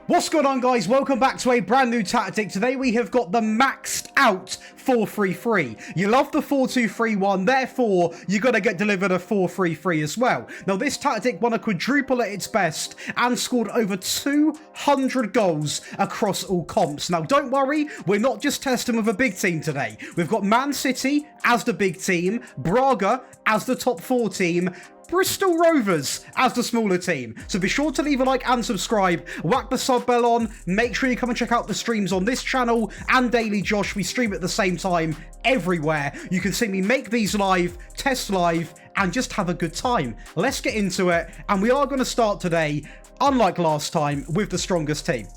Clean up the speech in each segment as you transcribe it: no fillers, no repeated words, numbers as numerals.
What's going on, guys? Welcome back to a brand new tactic. Today we have got the maxed out 4-3-3. You love the 4-2-3-1, therefore you're going to get delivered a 4-3-3 as well. Now this tactic won a quadruple at its best and scored over 200 goals across all comps. Now don't worry, we're not just testing with a big team today. We've got Man City as the big team, Braga as the top 4 team, Bristol Rovers as the smaller team. So be sure to leave a like and subscribe, whack the sub bell on, make sure you come and check out the streams on this channel and Daily Josh. We stream at the same time everywhere. You can see me make these live, test live, and just have a good time. Let's get into it, and we are going to start today, unlike last time, with the strongest team.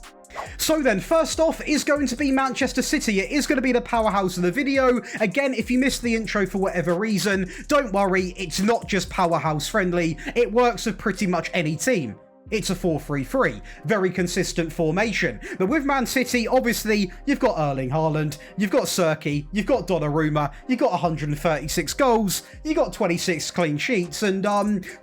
So then, first off is going to be Manchester City. It is going to be the powerhouse of the video. Again, if you missed the intro for whatever reason, don't worry, it's not just powerhouse friendly. It works with pretty much any team. It's a 4-3-3, very consistent formation. But with Man City, obviously, you've got Erling Haaland, you've got Serki, you've got Donnarumma, you've got 136 goals, you've got 26 clean sheets, and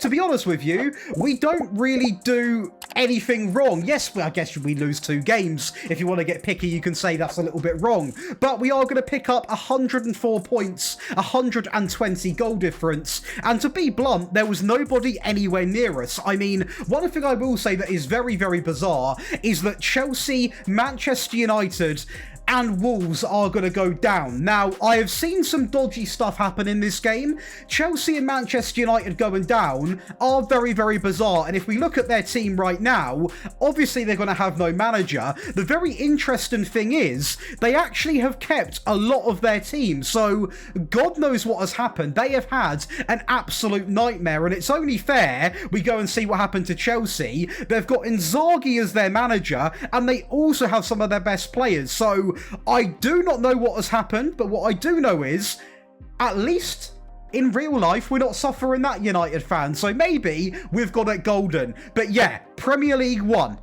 to be honest with you, we don't really do anything wrong. Yes, I guess we lose 2 games. If you want to get picky, you can say that's a little bit wrong. But we are going to pick up 104 points, 120 goal difference, and to be blunt, there was nobody anywhere near us. I mean, one thing I will say that is very, very bizarre is that Chelsea, Manchester United and Wolves are going to go down. Now, I have seen some dodgy stuff happen in this game. Chelsea and Manchester United going down are very, very bizarre. And if we look at their team right now, obviously they're going to have no manager. The very interesting thing is they actually have kept a lot of their team. So God knows what has happened. They have had an absolute nightmare. And it's only fair we go and see what happened to Chelsea. They've got Inzaghi as their manager, and they also have some of their best players. So I do not know what has happened, but what I do know is, at least in real life, we're not suffering that, United fans. So maybe we've got it golden. But yeah, Premier League 1.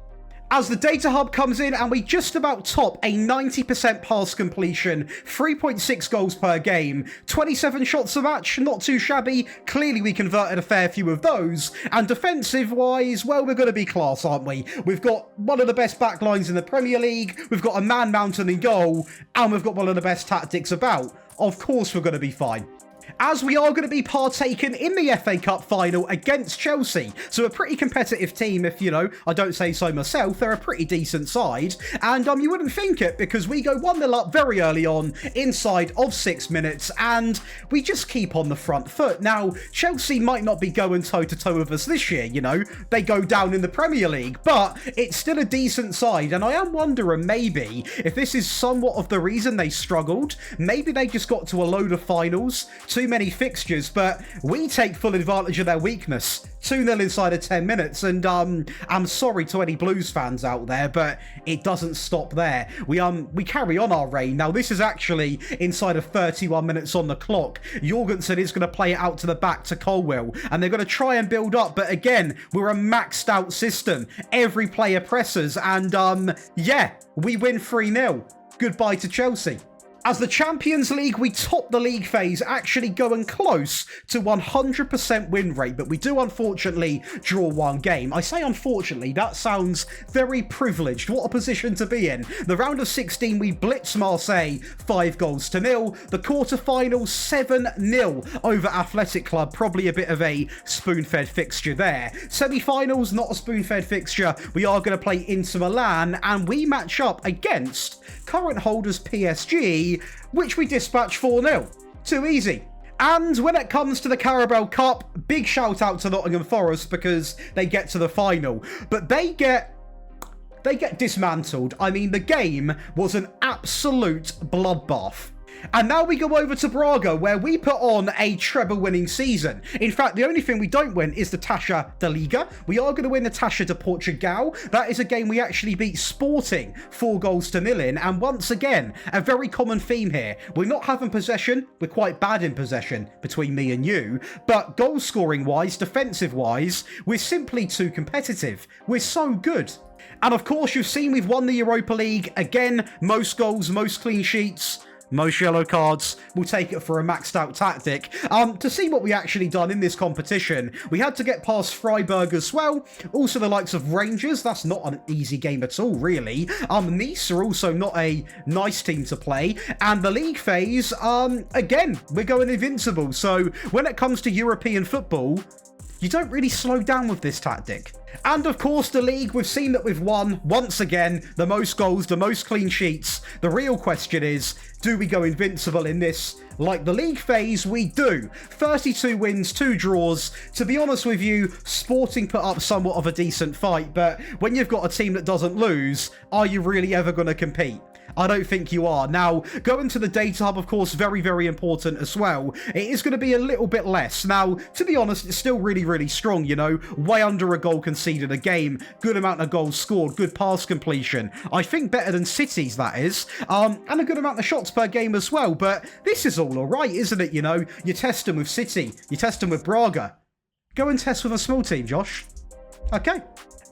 As the data hub comes in and we just about top a 90% pass completion, 3.6 goals per game, 27 shots a match, not too shabby. Clearly we converted a fair few of those. And defensive-wise, well, we're going to be class, aren't we? We've got one of the best backlines in the Premier League, we've got a man mountain in goal, and we've got one of the best tactics about. Of course we're going to be fine, as we are going to be partaking in the FA Cup final against Chelsea. So a pretty competitive team, if, you know, I don't say so myself. They're a pretty decent side. And you wouldn't think it, because we go 1-0 up very early on, inside of 6 minutes, and we just keep on the front foot. Now, Chelsea might not be going toe-to-toe with us this year, you know. They go down in the Premier League, but it's still a decent side. And I am wondering, maybe, if this is somewhat of the reason they struggled. Maybe they just got to a load of finals, too many fixtures, but we take full advantage of their weakness. 2-0 inside of 10 minutes, and I'm sorry to any Blues fans out there, but it doesn't stop there. We carry on our reign. Now, this is actually inside of 31 minutes on the clock. Jorgensen is going to play it out to the back to Colwill, and they're going to try and build up, but again, we're a maxed out system. Every player presses, and yeah, we win 3-0. Goodbye to Chelsea. As the Champions League, we top the league phase, actually going close to 100% win rate, but we do unfortunately draw 1 game. I say unfortunately, that sounds very privileged. What a position to be in. The round of 16, we blitz Marseille 5-0. The quarterfinals 7-0 over Athletic Club. Probably a bit of a spoon-fed fixture there. Semi-finals, not a spoon-fed fixture. We are going to play Inter Milan, and we match up against current holders PSG, which we dispatch 4-0. Too easy. And when it comes to the Carabao Cup, big shout out to Nottingham Forest, because they get to the final. But they get dismantled. I mean, the game was an absolute bloodbath. And now we go over to Braga, where we put on a treble-winning season. In fact, the only thing we don't win is the Taça da Liga. We are going to win the Taça de Portugal. That is a game we actually beat Sporting 4-0 in. And once again, a very common theme here. We're not having possession. We're quite bad in possession between me and you. But goal-scoring-wise, defensive-wise, we're simply too competitive. We're so good. And of course, you've seen we've won the Europa League. Again, most goals, most clean sheets, most yellow cards. We'll take it for a maxed out tactic. To see what we actually done in this competition, we had to get past Freiburg as well. Also the likes of Rangers. That's not an easy game at all, really. Nice are also not a nice team to play. And the league phase, again, we're going invincible. So when it comes to European football, you don't really slow down with this tactic. And of course, the league, we've seen that we've won, once again, the most goals, the most clean sheets. The real question is, do we go invincible in this? Like the league phase, we do. 32 wins, 2 draws. To be honest with you, Sporting put up somewhat of a decent fight, but when you've got a team that doesn't lose, are you really ever going to compete? I don't think you are. Now, going to the data hub, of course, very, very important as well. It is going to be a little bit less. Now, to be honest, it's still really, really strong, you know. Way under a goal conceded a game. Good amount of goals scored. Good pass completion. I think better than City's, that is. And a good amount of shots per game as well. But this is all right, isn't it? You know, you test them with City. You test them with Braga. Go and test with a small team, Josh. Okay.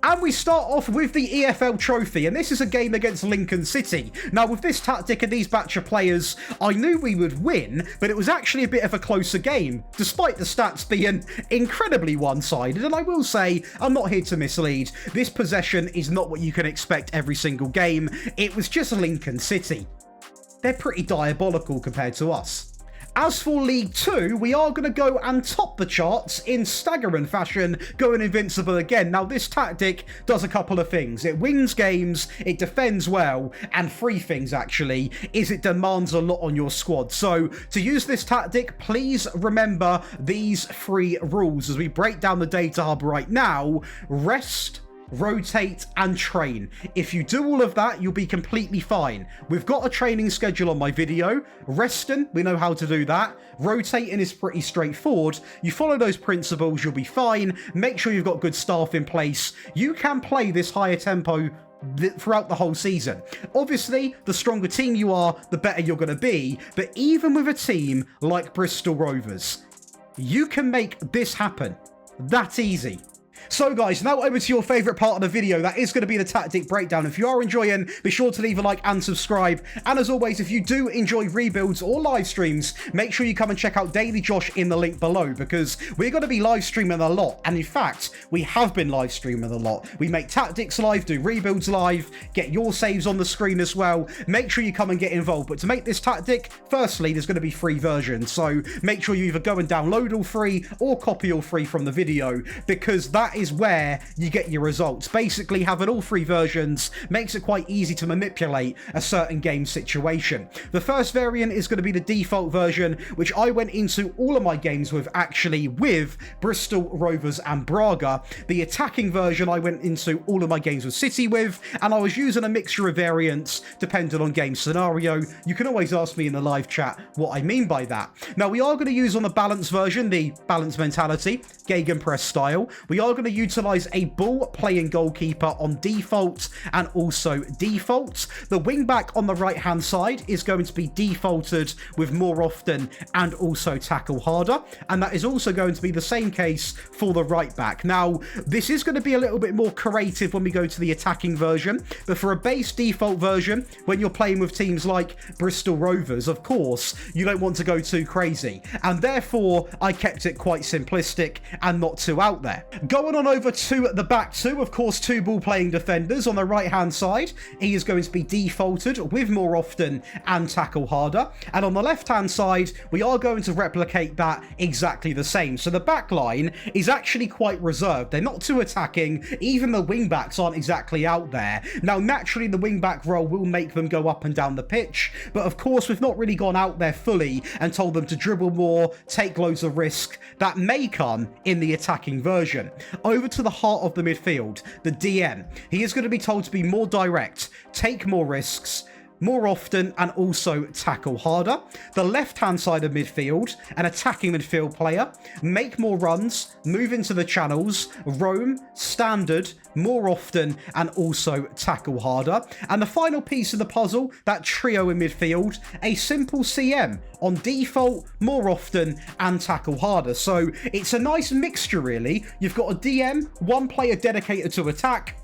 And we start off with the EFL Trophy, and this is a game against Lincoln City. Now, with this tactic and these batch of players, I knew we would win, but it was actually a bit of a closer game, despite the stats being incredibly one-sided. And I will say, I'm not here to mislead. This possession is not what you can expect every single game. It was just Lincoln City. They're pretty diabolical compared to us. As for League 2, we are going to go and top the charts in staggering fashion, going invincible again. Now, this tactic does a couple of things. It wins games, it defends well, and 3 things, actually, is it demands a lot on your squad. So, to use this tactic, please remember these 3 rules as we break down the data hub right now. Rest, rotate, and train. If you do all of that, you'll be completely fine. We've got a training schedule on my video. Resting, we know how to do that. Rotating is pretty straightforward. You follow those principles, you'll be fine. Make sure you've got good staff in place. You can play this higher tempo throughout the whole season. Obviously, the stronger team you are, the better you're going to be. But even with a team like Bristol Rovers, you can make this happen. That's easy. So guys, now over to your favourite part of the video. That is going to be the tactic breakdown. If you are enjoying, be sure to leave a like and subscribe. And as always, if you do enjoy rebuilds or live streams, make sure you come and check out Daily Josh in the link below, because we're going to be live streaming a lot. And in fact, we have been live streaming a lot. We make tactics live, do rebuilds live, get your saves on the screen as well. Make sure you come and get involved. But to make this tactic, firstly, there's going to be 3 versions. So make sure you either go and download all 3 or copy all 3 from the video, because that is where you get your results. Basically, having all 3 versions makes it quite easy to manipulate a certain game situation. The first variant is going to be the default version, which I went into all of my games with, actually, with Bristol Rovers and Braga. The attacking version I went into all of my games with City with, and I was using a mixture of variants depending on game scenario. You can always ask me in the live chat what I mean by that. Now, we are going to use on the balanced version, the balanced mentality, gegenpress style. We are going to utilize a ball playing goalkeeper on default and also default. The wing back on the right hand side is going to be defaulted with more often and also tackle harder, and that is also going to be the same case for the right back. Now, this is going to be a little bit more creative when we go to the attacking version, but for a base default version, when you're playing with teams like Bristol Rovers, of course, you don't want to go too crazy, and therefore I kept it quite simplistic and not too out there. Going on over to the back 2, of course, 2 ball playing defenders on the right hand side. He is going to be defaulted with more often and tackle harder, and on the left hand side we are going to replicate that exactly the same. So the back line is actually quite reserved. They're not too attacking. Even the wing backs aren't exactly out there. Now, naturally, the wing back role will make them go up and down the pitch, but of course we've not really gone out there fully and told them to dribble more, take loads of risk. That may come in the attacking version. Over to the heart of the midfield, the DM. He is going to be told to be more direct, take more risks, more often, and also tackle harder. The left-hand side of midfield, an attacking midfield player, make more runs, move into the channels, roam, standard, more often, and also tackle harder. And the final piece of the puzzle, that trio in midfield, a simple CM on default, more often, and tackle harder. So it's a nice mixture, really. You've got a DM, one player dedicated to attack,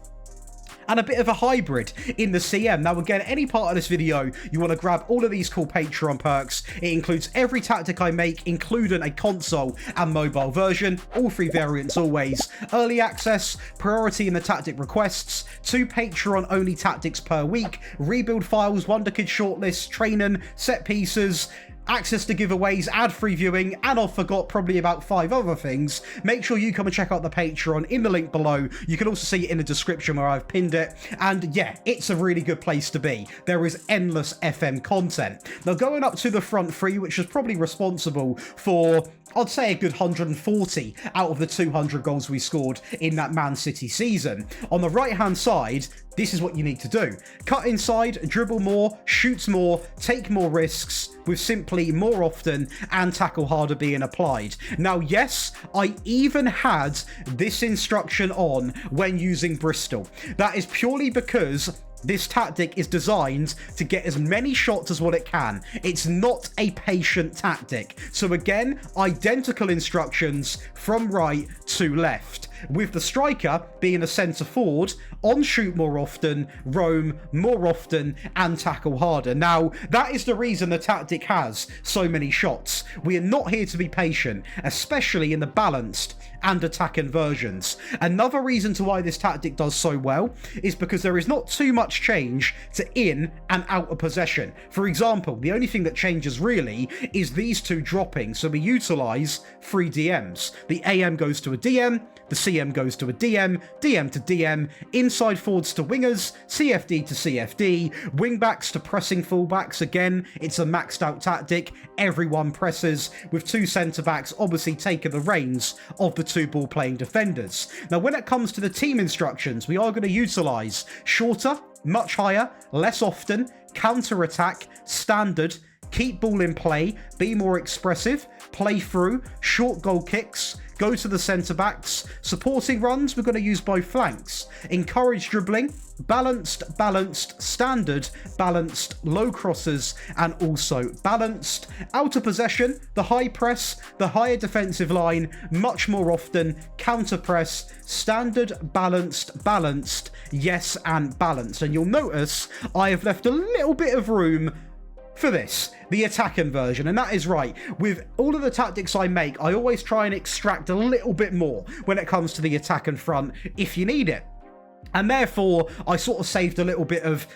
and a bit of a hybrid in the CM. Now again, any part of this video, you want to grab all of these cool Patreon perks. It includes every tactic I make, including a console and mobile version, all 3 variants always, early access, priority in the tactic requests, 2 Patreon only tactics per week, rebuild files, Wonder Kid shortlists, training, set pieces, access to giveaways, ad-free viewing, and I forgot probably about 5 other things. Make sure you come and check out the Patreon in the link below. You can also see it in the description where I've pinned it. And yeah, it's a really good place to be. There is endless FM content. Now going up to the front 3, which is probably responsible for, I'd say, a good 140 out of the 200 goals we scored in that Man City season. On the right-hand side, this is what you need to do. Cut inside, dribble more, shoot more, take more risks, with simply more often and tackle harder being applied. Now, yes, I even had this instruction on when using Bristol. That is purely because this tactic is designed to get as many shots as what it can. It's not a patient tactic. So again, identical instructions from right to left, with the striker being a centre forward, on shoot more often, roam more often, and tackle harder. Now, that is the reason the tactic has so many shots. We are not here to be patient, especially in the balanced and attacking versions. Another reason to why this tactic does so well is because there is not too much change to in and out of possession. For example, the only thing that changes really is these 2 dropping, so we utilise 3 DMs. The AM goes to a DM, the CM goes to a DM, DM to DM, inside forwards to wingers, CFD to CFD, wingbacks to pressing fullbacks. Again, it's a maxed out tactic. Everyone presses, with 2 centre-backs obviously taking the reins of the 2 ball-playing defenders. Now, when it comes to the team instructions, we are going to utilise shorter, much higher, less often, counter-attack, standard, keep ball in play, be more expressive, play through, short goal kicks, go to the centre-backs. Supporting runs, we're going to use both flanks. Encourage dribbling, balanced, standard, balanced, low crosses, and also balanced. Out of possession, the high press, the higher defensive line, much more often, counter press, standard, balanced, yes, and balanced. And you'll notice I have left a little bit of room for this, the attacking version. And that is right, with all of the tactics I make, I always try and extract a little bit more when it comes to the attacking front if you need it. And therefore, I sort of saved a little bit of,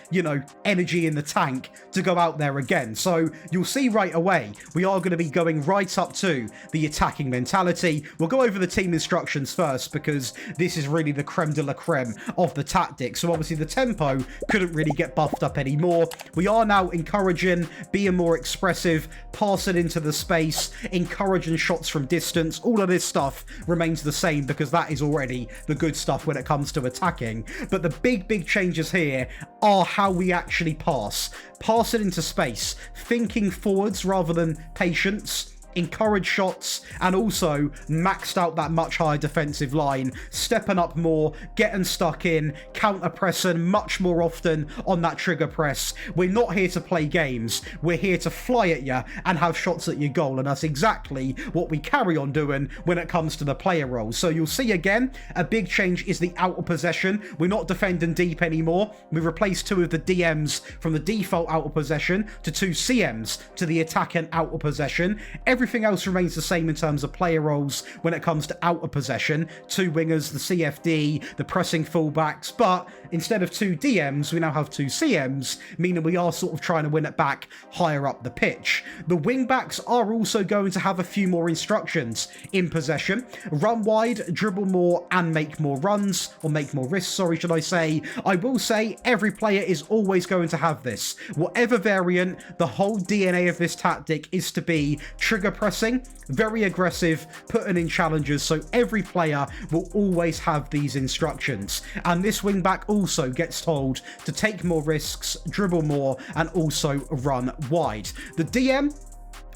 energy in the tank to go out there again. So you'll see right away, we are going to be going right up to the attacking mentality. We'll go over the team instructions first, because this is really the creme de la creme of the tactics. So obviously the tempo couldn't really get buffed up anymore. We are now encouraging, being more expressive, passing into the space, encouraging shots from distance. All of this stuff remains the same, because that is already the good stuff when it comes to attacking. But the big changes here are how we actually pass it into space, thinking forwards rather than patience, encourage shots, and also maxed out that much higher defensive line, stepping up more, getting stuck in, counter pressing much more often on that trigger press. We're not here to play games, we're here to fly at you and have shots at your goal, and that's exactly what we carry on doing when it comes to the player roles. So you'll see again, a big change is the out of possession. We're not defending deep anymore. We replaced 2 of the DMs from the default out of possession to 2 CMs to the attacking out of possession. Everything else remains the same in terms of player roles when it comes to out of possession. 2 wingers, the CFD, the pressing fullbacks, but instead of 2 DMs, we now have 2 CMs, meaning we are sort of trying to win it back higher up the pitch. The wingbacks are also going to have a few more instructions in possession. Run wide, dribble more, and make more runs, or make more risks, sorry, should I say. I will say every player is always going to have this. Whatever variant, the whole DNA of this tactic is to be trigger pressing, very aggressive, putting in challenges, so every player will always have these instructions. And this wingback also gets told to take more risks, dribble more, and also run wide. The DM,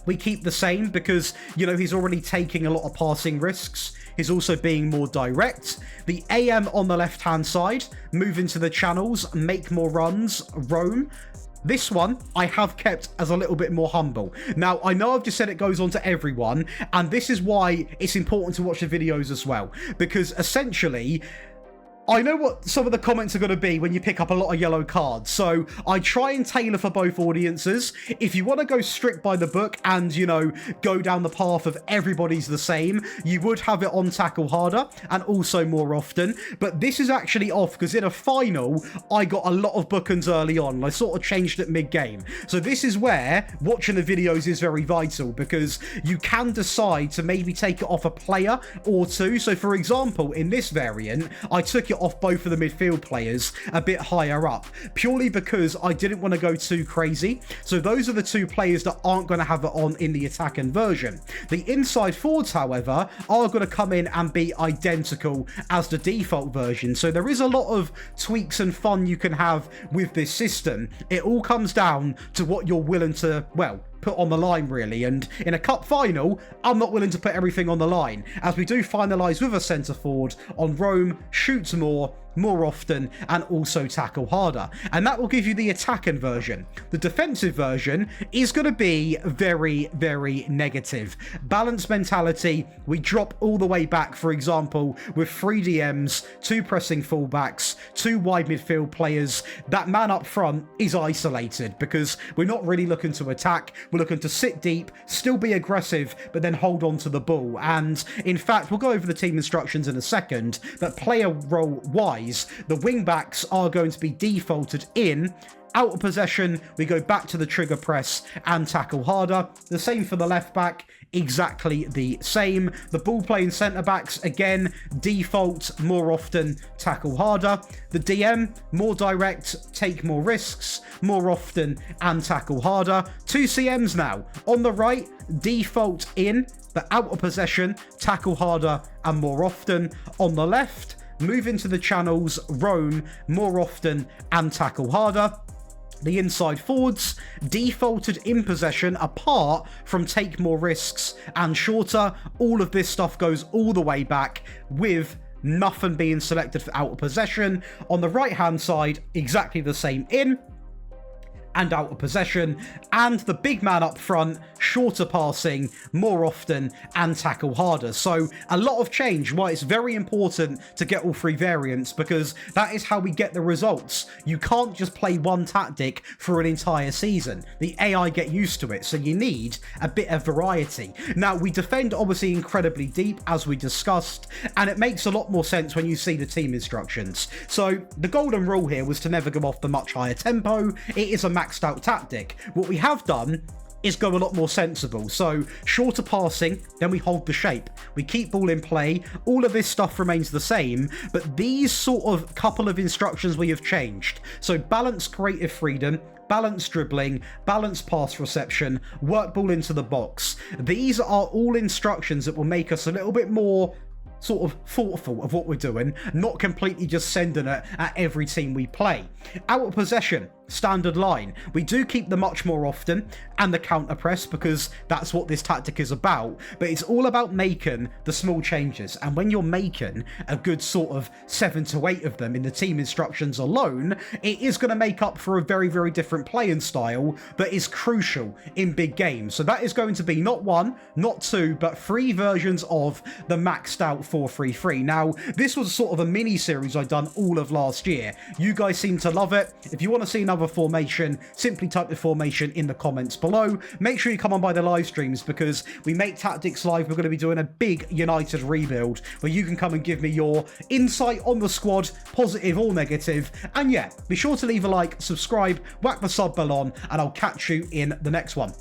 we keep the same because, he's already taking a lot of passing risks. He's also being more direct. The AM on the left-hand side, move into the channels, make more runs, roam. This one, I have kept as a little bit more humble. Now, I know I've just said it goes on to everyone, and this is why it's important to watch the videos as well. Because essentially, I know what some of the comments are going to be when you pick up a lot of yellow cards, so I try and tailor for both audiences. If you want to go strict by the book and, you know, go down the path of everybody's the same, you would have it on tackle harder and also more often. But this is actually off because in a final, I got a lot of bookends early on. I sort of changed it mid-game. So this is where watching the videos is very vital, because you can decide to maybe take it off a player or two. So for example, in this variant, I took it off both of the midfield players a bit higher up, purely because I didn't want to go too crazy. So those are the two players that aren't going to have it on in the attacking version. The inside forwards, however, are going to come in and be identical as the default version. So there is a lot of tweaks and fun you can have with this system. It all comes down to what you're willing to, well, put on the line, really. And in a cup final, I'm not willing to put everything on the line, as we do finalise with a centre forward on Rome, shoots more often, and also tackle harder. And that will give you the attacking version. The defensive version is going to be very, very negative. Balanced mentality, we drop all the way back, for example, with 3 DMs, 2 pressing fullbacks, 2 wide midfield players. That man up front is isolated because we're not really looking to attack. We're looking to sit deep, still be aggressive, but then hold on to the ball. And in fact, we'll go over the team instructions in a second, but player role wise, the wing backs are going to be defaulted in. Out of possession, we go back to the trigger press and tackle harder. The same for the left back, exactly the same. The ball playing centre backs, again, default more often, tackle harder. The DM, more direct, take more risks, more often, and tackle harder. 2 CMs now. On the right, default in, but out of possession, tackle harder and more often. On the left, move into the channels, roam more often and tackle harder. The inside forwards, defaulted in possession apart from take more risks and shorter. All of this stuff goes all the way back with nothing being selected for out of possession. On the right hand side, exactly the same in and out of possession, and the big man up front, shorter passing more often and tackle harder. So a lot of change. Why it's very important to get all 3 variants, because that is how we get the results. You can't just play one tactic for an entire season. The AI get used to it, so you need a bit of variety. Now, we defend obviously incredibly deep, as we discussed, and it makes a lot more sense when you see the team instructions. So the golden rule here was to never go off the much higher tempo. It is a maxed out tactic. What we have done is go a lot more sensible. So shorter passing, then we hold the shape. We keep ball in play. All of this stuff remains the same, but these sort of couple of instructions we have changed. So balanced creative freedom, balanced dribbling, balanced pass reception, work ball into the box. These are all instructions that will make us a little bit more sort of thoughtful of what we're doing, not completely just sending it at every team we play. Out of possession, standard line. We do keep the much more often and the counter press, because that's what this tactic is about, but it's all about making the small changes. And when you're making a good sort of 7 to 8 of them in the team instructions alone, it is going to make up for a very, very different playing style that is crucial in big games. So that is going to be not 1, not 2, but 3 versions of the maxed out 4-3-3. Now, this was sort of a mini series I'd done all of last year. You guys seem to love it. If you want to see another formation, simply type the formation in the comments below. Make sure you come on by the live streams, because we make tactics live. We're going to be doing a big United rebuild where you can come and give me your insight on the squad, positive or negative. And yeah, be sure to leave a like, subscribe, whack the sub bell on, and I'll catch you in the next one.